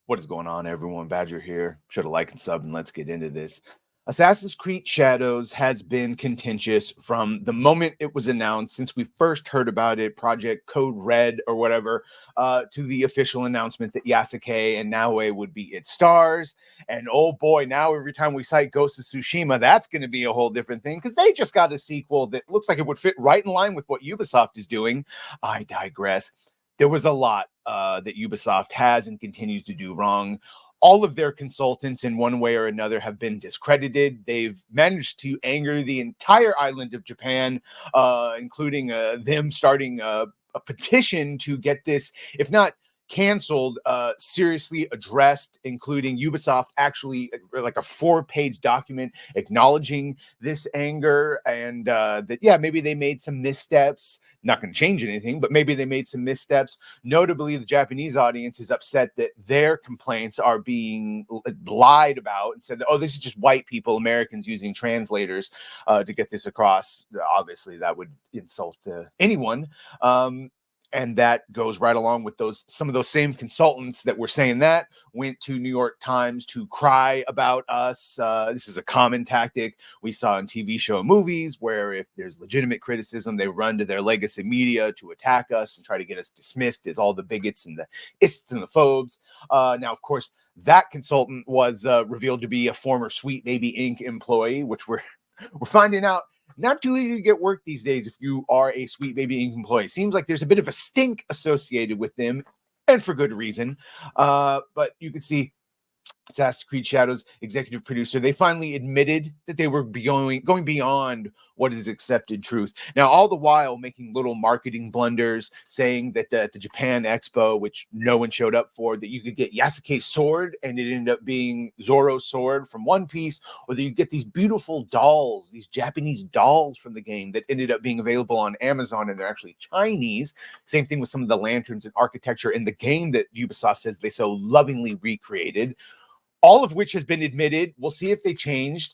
What is going on, everyone? Badger here. Should have liked and subbed, and let's get into this. Assassin's Creed Shadows has been contentious from the moment it was announced, since we first heard about it, Project Code Red or whatever, to the official announcement that Yasuke and Naoe would be its stars. And oh boy, now every time we cite Ghost of Tsushima, that's going to be a whole different thing, because they just got a sequel that looks like it would fit right in line with what Ubisoft is doing. I digress. There was a lot that Ubisoft has and continues to do wrong. All of their consultants in one way or another have been discredited. They've managed to anger the entire island of Japan, including them starting a petition to get this, if not canceled, seriously addressed, including Ubisoft actually like a 4-page document acknowledging this anger, and that, yeah, maybe they made some missteps. Not going to change anything, but maybe they made some missteps. Notably, the Japanese audience is upset that their complaints are being lied about and said, oh, this is just white people, Americans using translators to get this across. Obviously, that would insult anyone. And that goes right along with some of those same consultants that were saying that went to New York Times to cry about us. This is a common tactic we saw in TV show and movies, where if there's legitimate criticism, they run to their legacy media to attack us and try to get us dismissed as all the bigots and the ists and the phobes. Now, of course, that consultant was revealed to be a former Sweet Baby Inc. employee, which we're finding out not too easy to get work these days if you are a Sweet Baby Inc. employee. Seems like there's a bit of a stink associated with them, and for good reason. But you can see Assassin's Creed Shadows executive producer, they finally admitted that they were going beyond what is accepted truth. Now, all the while making little marketing blunders, saying that at the Japan Expo, which no one showed up for, that you could get Yasuke's sword and it ended up being Zoro's sword from One Piece, or that you get these beautiful dolls, these Japanese dolls from the game that ended up being available on Amazon, and they're actually Chinese. Same thing with some of the lanterns and architecture in the game that Ubisoft says they so lovingly recreated. All of which has been admitted. We'll see if they changed.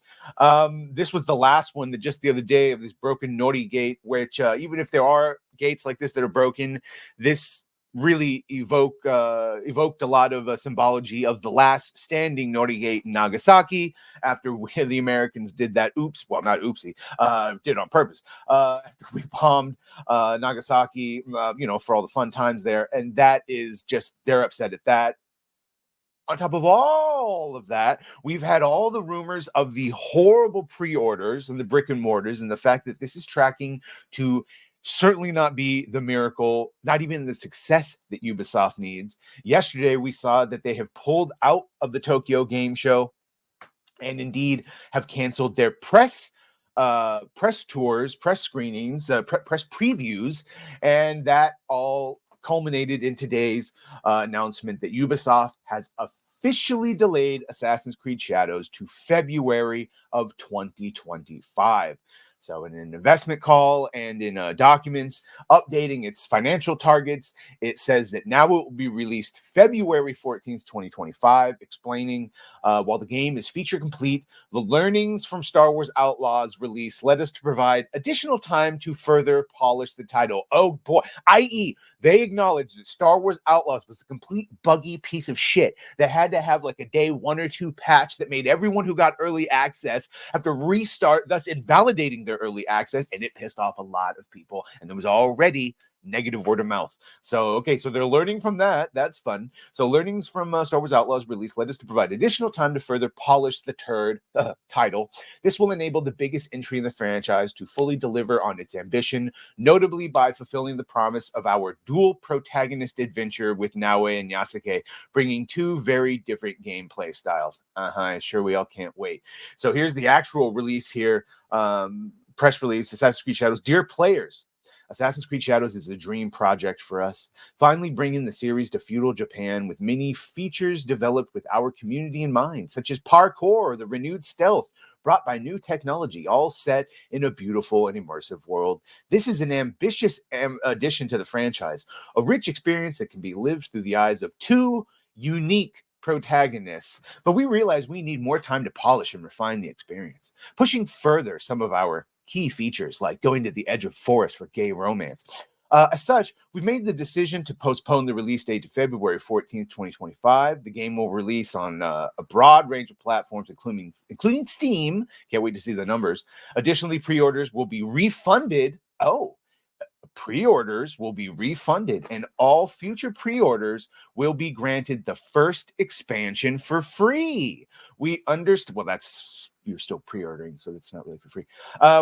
This was the last one that just the other day of this broken Nori gate, which even if there are gates like this that are broken, this really evoked a lot of symbology of the last standing Nori gate in Nagasaki after the Americans did that not oopsie, did it on purpose, after we bombed Nagasaki, for all the fun times there. And that is just, they're upset at that. On top of all of that, we've had all the rumors of the horrible pre-orders and the brick and mortars, and the fact that this is tracking to certainly not be the miracle, not even the success that Ubisoft needs. Yesterday, we saw that they have pulled out of the Tokyo Game Show and indeed have canceled their press tours, press screenings, press previews, and that all culminated in today's announcement that Ubisoft has officially delayed Assassin's Creed Shadows to February of 2025. So in an investment call and in documents updating its financial targets, it says that now it will be released February 14th, 2025, explaining while the game is feature complete, the learnings from Star Wars Outlaws release led us to provide additional time to further polish the title. Oh boy, i.e., they acknowledged that Star Wars Outlaws was a complete buggy piece of shit that had to have like a day 1 or 2 patch that made everyone who got early access have to restart, thus invalidating their early access, and it pissed off a lot of people, and there was already negative word of mouth. So they're learning from that. That's fun. So learnings from Star Wars Outlaws release led us to provide additional time to further polish the title. This will enable the biggest entry in the franchise to fully deliver on its ambition, notably by fulfilling the promise of our dual protagonist adventure with Naoe and Yasuke, bringing 2 very different gameplay styles. Sure, we all can't wait. So here's the actual release here. Press release, Assassin's Creed Shadows. Dear players, Assassin's Creed Shadows is a dream project for us, finally bringing the series to feudal Japan with many features developed with our community in mind, such as parkour or the renewed stealth brought by new technology, all set in a beautiful and immersive world. This is an ambitious addition to the franchise, a rich experience that can be lived through the eyes of 2 unique protagonists, but we realize we need more time to polish and refine the experience, pushing further some of our key features like going to the edge of forest for gay romance. As such, we've made the decision to postpone the release date to February 14th, 2025. The game will release on a broad range of platforms, including Steam. Can't wait to see the numbers. Additionally, pre-orders will be refunded. Pre-orders will be refunded, and all future pre-orders will be granted the first expansion for free. We understand. Well, that's you're still pre-ordering, so that's not really for free.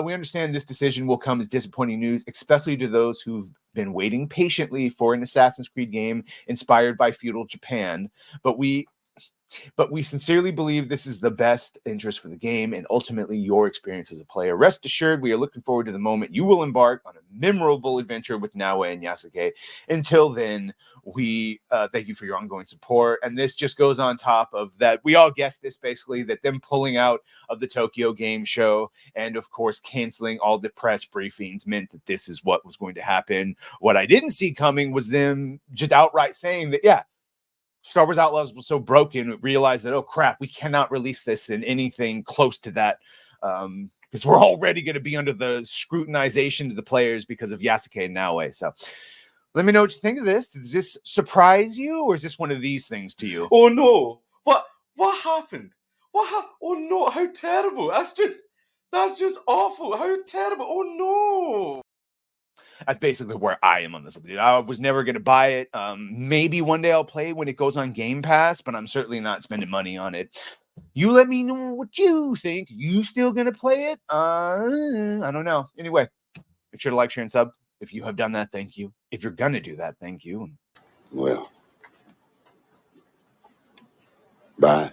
We understand this decision will come as disappointing news, especially to those who've been waiting patiently for an Assassin's Creed game inspired by feudal Japan. But we sincerely believe this is the best interest for the game and ultimately your experience as a player. Rest assured, we are looking forward to the moment you will embark on a memorable adventure with Naoe and Yasuke. Until then, we thank you for your ongoing support. And this just goes on top of that. We all guessed this basically, that them pulling out of the Tokyo Game Show and, of course, canceling all the press briefings meant that this is what was going to happen. What I didn't see coming was them just outright saying that, yeah, Star Wars Outlaws was so broken, realized that, oh crap, we cannot release this in anything close to that, because we're already going to be under the scrutinization to the players because of Yasuke and Naoe. So let me know what you think of this. Does this surprise you, or is this one of these things to you? Oh no! What happened? Oh no! How terrible! That's just awful. How terrible! Oh no! That's basically where I am on this. I was never going to buy it. Maybe one day I'll play it when it goes on Game Pass, but I'm certainly not spending money on it. You let me know what you think. You still going to play it? I don't know. Anyway, make sure to like, share, and sub. If you have done that, thank you. If you're going to do that, thank you. Well, bye.